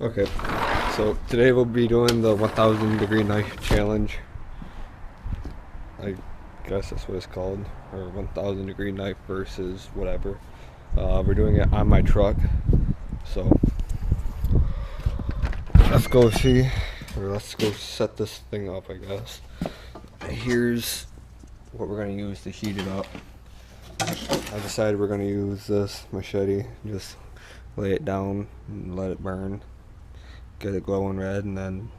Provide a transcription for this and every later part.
Okay, so today we'll be doing the 1000 degree knife challenge. I guess that's what it's called, or 1000 degree knife versus whatever. We're doing it on my truck, so let's go set this thing up, I guess. Here's what we're going to use to heat it up. I decided we're going to use this machete, just lay it down and let it burn. Get it glowing red, and then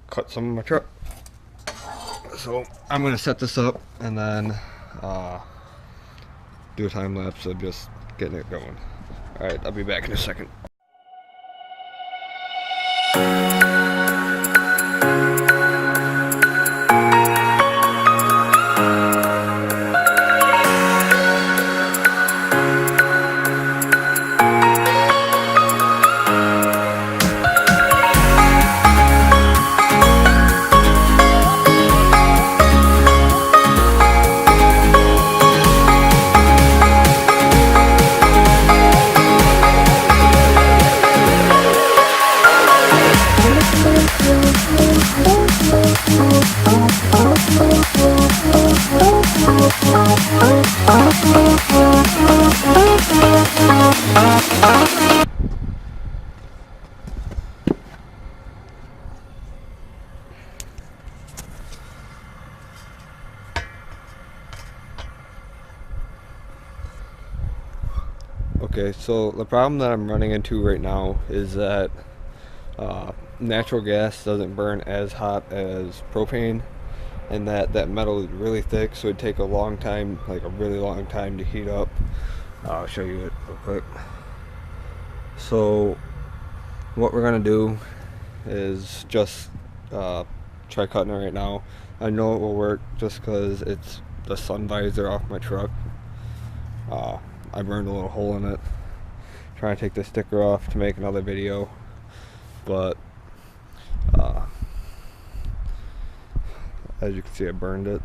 cut some of my truck. So I'm gonna set this up and then do a time lapse of just getting it going. Alright, I'll be back in a second. Okay, so the problem that I'm running into right now is that natural gas doesn't burn as hot as propane, and that metal is really thick, so it'd take a long time, like a really long time to heat up. I'll show you it real quick. So what we're gonna do is just try cutting it right now. I know it will work just because it's the sun visor off my truck. I burned a little hole in it trying to take the sticker off to make another video, but as you can see, I burned it.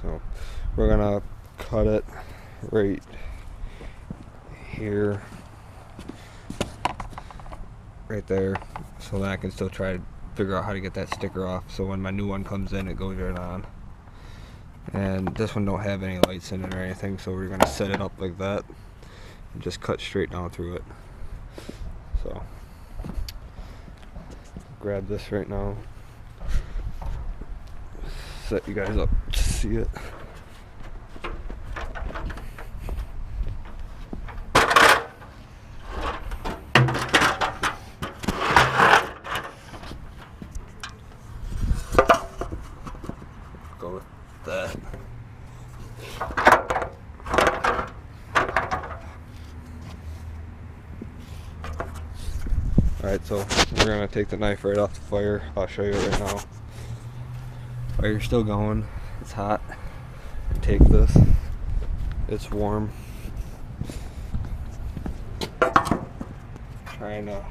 So we're gonna cut it right here, right there, so that I can still try to figure out how to get that sticker off, so when my new one comes in, it goes right on. And this one don't have any lights in it or anything, so we're gonna set it up like that and just cut straight down through it. So grab this right now, set you guys up to see it. Go with that. Alright, so we're gonna take the knife right off the fire. I'll show you right now. Fire's still going, it's hot. Take this, it's warm. Trying to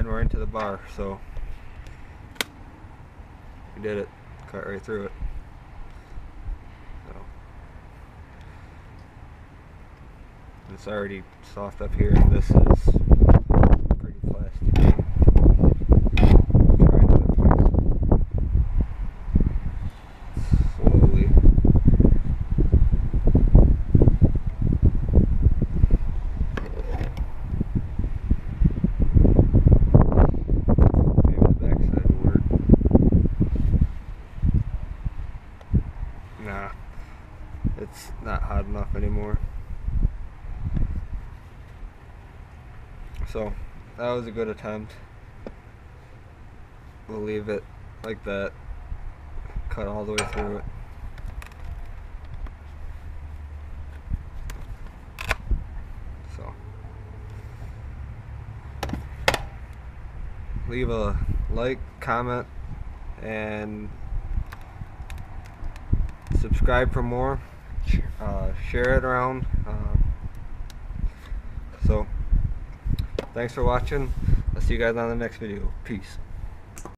we're into the bar, so we did it. Cut right through it. So it's already soft up here, and this is pretty plasticky. Try another place. anymore. So that was a good attempt. We'll leave it like that. Cut all the way through it. So leave a like, comment, and subscribe for more. Share it around. So thanks for watching. I'll see you guys on the next video. Peace.